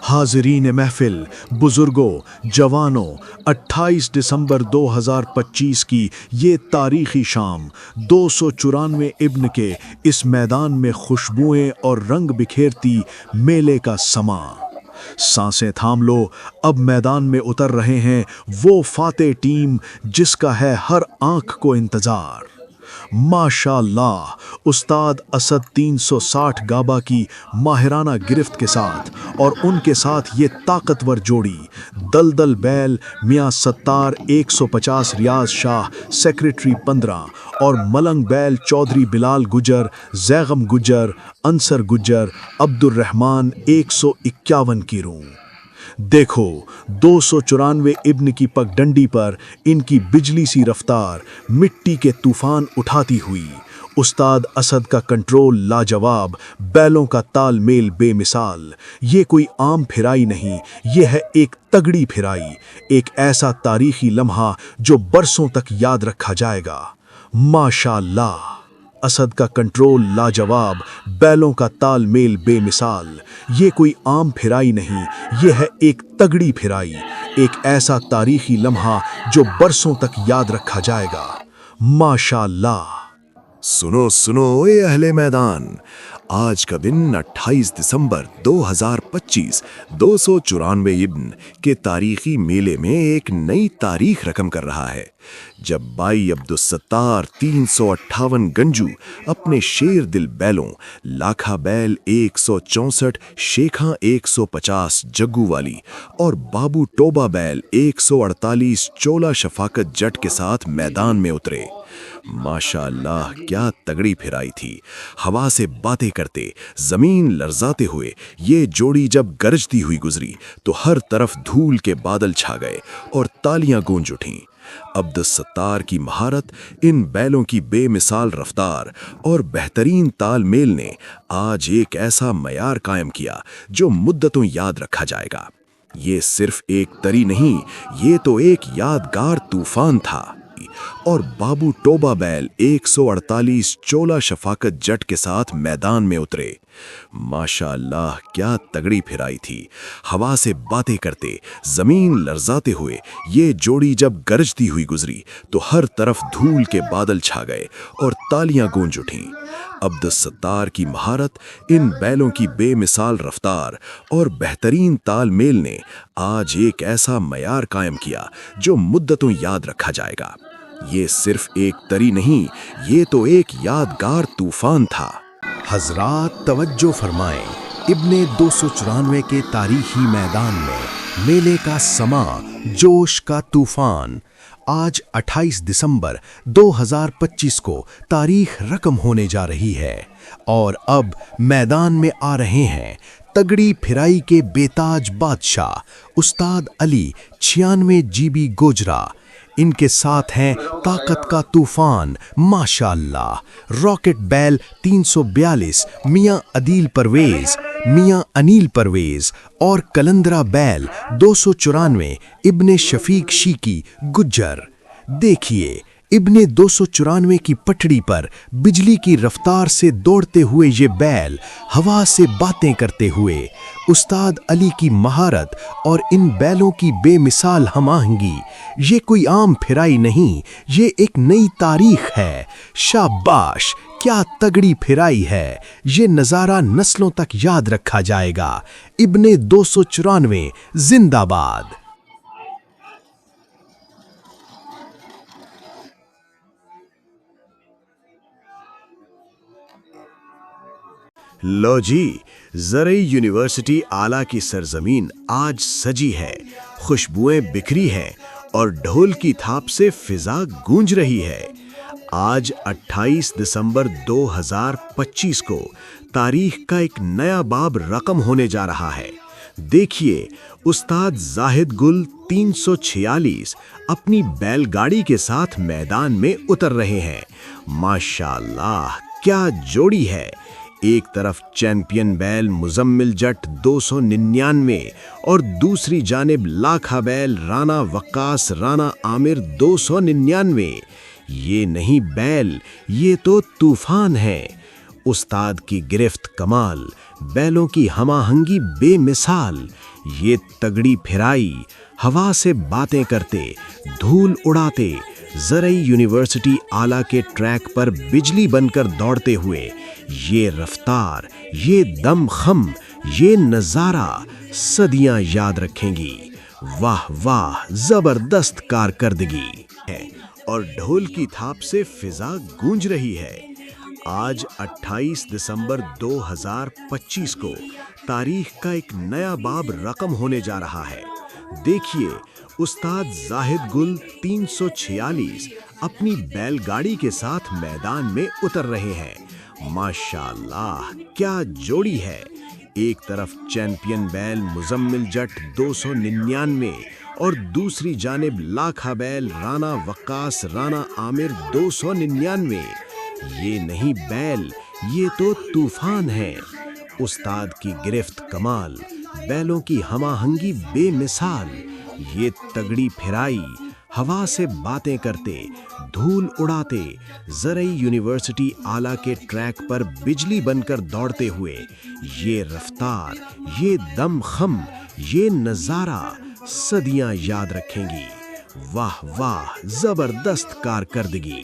हाज़रीन महफ़िल, बुज़ुर्गों, जवानों, 28 दिसंबर 2025 की ये तारीख़ी शाम 294 इब्न के इस मैदान में खुशबुएं और रंग बिखेरती मेले का समा। सांसें थाम लो, अब मैदान में उतर रहे हैं वो फाते टीम जिसका है हर आंख को इंतज़ार। माशाअल्लाह, उस्ताद असद 360 गाबा की माहिराना गिरफ्त के साथ और उनके साथ ये ताकतवर जोड़ी दलदल बैल मियां सत्तार 150 रियाज शाह सेक्रेटरी 15 और मलंग बैल चौधरी बिलाल गुजर, जैगम गुजर, अंसर गुजर, अब्दुर्रहमान 151 की रूह। देखो 294 इब्न की पगडंडी पर इनकी बिजली सी रफ्तार मिट्टी के तूफान उठाती हुई। उस्ताद असद का कंट्रोल लाजवाब, बैलों का तालमेल बेमिसाल। ये कोई आम फिराई नहीं, ये है एक तगड़ी फिराई, एक ऐसा तारीखी लम्हा जो बरसों तक याद रखा जाएगा। माशाअल्लाह, असद का कंट्रोल लाजवाब, बैलों का तालमेल बेमिसाल। ये कोई आम फिराई नहीं, ये है एक तगड़ी फिराई, एक ऐसा तारीखी लम्हा जो बरसों तक याद रखा जाएगा। माशाअल्लाह। सुनो सुनो ए अहले मैदान, आज का दिन 28 दिसंबर 2025 294 इब्न के तारीखी मेले में एक नई तारीख रकम कर रहा है, जब भाई अब्दुस्सत्तार 358 गंजू अपने शेर दिल बैलों लाखा बैल 164 शेखा 150 जग्गू वाली और बाबू टोबा बैल 148 चोला शफाकत जट के साथ मैदान में उतरे। माशाअल्लाह, क्या तगड़ी फिराई थी। हवा से बातें करते, जमीन लरजाते हुए ये जोड़ी जब गरजती हुई गुजरी तो हर तरफ धूल के बादल छा गए और तालियां गूंज उठीं। अब्दुस्सत्तार की महारत, इन बैलों की बेमिसाल रफ्तार और बेहतरीन तालमेल ने आज एक ऐसा मयार कायम किया जो मुद्दतों याद रखा जाएगा। ये सिर्फ एक तरी नहीं, ये तो एक यादगार तूफान था। और बाबू टोबा बैल 148 चोला शफाकत जट के साथ मैदान में उतरे। माशाअल्लाह, क्या तगड़ी फिराई थी। हवा से बातें करते, जमीन लरजाते हुए ये जोड़ी जब गरजती हुई गुजरी तो हर तरफ धूल के बादल छा गए और तालियां गूंज उठीं। अब्दुस्सत्तार की महारत, इन बैलों की बेमिसाल रफ्तार और बेहतरीन तालमेल ने आज एक ऐसा मयार कायम किया जो मुद्दतों याद रखा जाएगा। ये सिर्फ एक तरी नहीं, ये तो एक यादगार तूफान था। हजरात तवज्जो फरमाएं, इब्ने 294 के तारीखी मैदान में मेले का समा, जोश का तूफान। आज 28 दिसंबर 2025 को तारीख रकम होने जा रही है और अब मैदान में आ रहे हैं तगड़ी फिराई के बेताज बादशाह उस्ताद अली 96 जीबी गोजरा। इनके साथ हैं ताकत का तूफान माशाअल्लाह रॉकेट बैल 342 मियां अदील परवेज, मियां अनील परवेज और कलंदरा बैल 294 इब्ने शफीक शीकी गुज्जर। देखिए, इब्ने 294 की पटड़ी पर बिजली की रफ्तार से दौड़ते हुए ये बैल, हवा से बातें करते हुए उस्ताद अली की महारत और इन बैलों की बेमिसाल हमाहंगी। ये कोई आम फिराई नहीं, ये एक नई तारीख है। शाबाश, क्या तगड़ी फिराई है। ये नज़ारा नस्लों तक याद रखा जाएगा। इब्ने 294 जिंदाबाद। लो जी, ज़रई यूनिवर्सिटी आला की सरजमीन आज सजी है, खुशबुएं बिखरी हैं और ढोल की थाप से फिजा गूंज रही है। आज 28 दिसंबर 2025 को तारीख का एक नया बाब रकम होने जा रहा है। देखिए, उस्ताद जाहिद गुल 346 अपनी बैलगाड़ी के साथ मैदान में उतर रहे हैं। माशाअल्लाह, क्या जोड़ी है। एक तरफ चैंपियन बैल मुजम्मिल जट 299 और दूसरी जानिब लाखा बैल राना वक्कास राना आमिर 299। ये नहीं बैल, ये तो तूफान है। استاد کی گرفت کمال، بیلوں کی ہم آہنگی بے مثال، یہ تگڑی پھرائی، ہوا سے باتیں کرتے، دھول اڑاتے، زرعی یونیورسٹی آلہ کے ٹریک پر بجلی بن کر دوڑتے ہوئے، یہ رفتار، یہ دم خم، یہ نظارہ صدیاں یاد رکھیں گی۔ واہ واہ، زبردست کارکردگی ہے اور ڈھول کی تھاپ سے فضا گونج رہی ہے۔ آج 28 دسمبر 2025 کو تاریخ کا ایک نیا باب رقم ہونے جا رہا ہے۔ دیکھیے، استاد زاہد گل 346 اپنی بیل گاڑی کے ساتھ میدان میں اتر رہے ہیں۔ ماشاءاللہ، کیا جوڑی ہے! ایک طرف چیمپئن بیل مزمل جٹ 299 اور دوسری جانب لاکھا بیل رانا وقاص رانا عامر 299۔ یہ نہیں بیل، یہ تو طوفان ہے۔ استاد کی گرفت کمال، بیلوں کی ہم آہنگی بے مثال، یہ تگڑی پھرائی، ہوا سے باتیں کرتے، دھول اڑاتے، زرعی یونیورسٹی آلہ کے ٹریک پر بجلی بن کر دوڑتے ہوئے، یہ رفتار، یہ دم خم، یہ نظارہ صدیاں یاد رکھیں گی۔ واہ واہ، زبردست کارکردگی!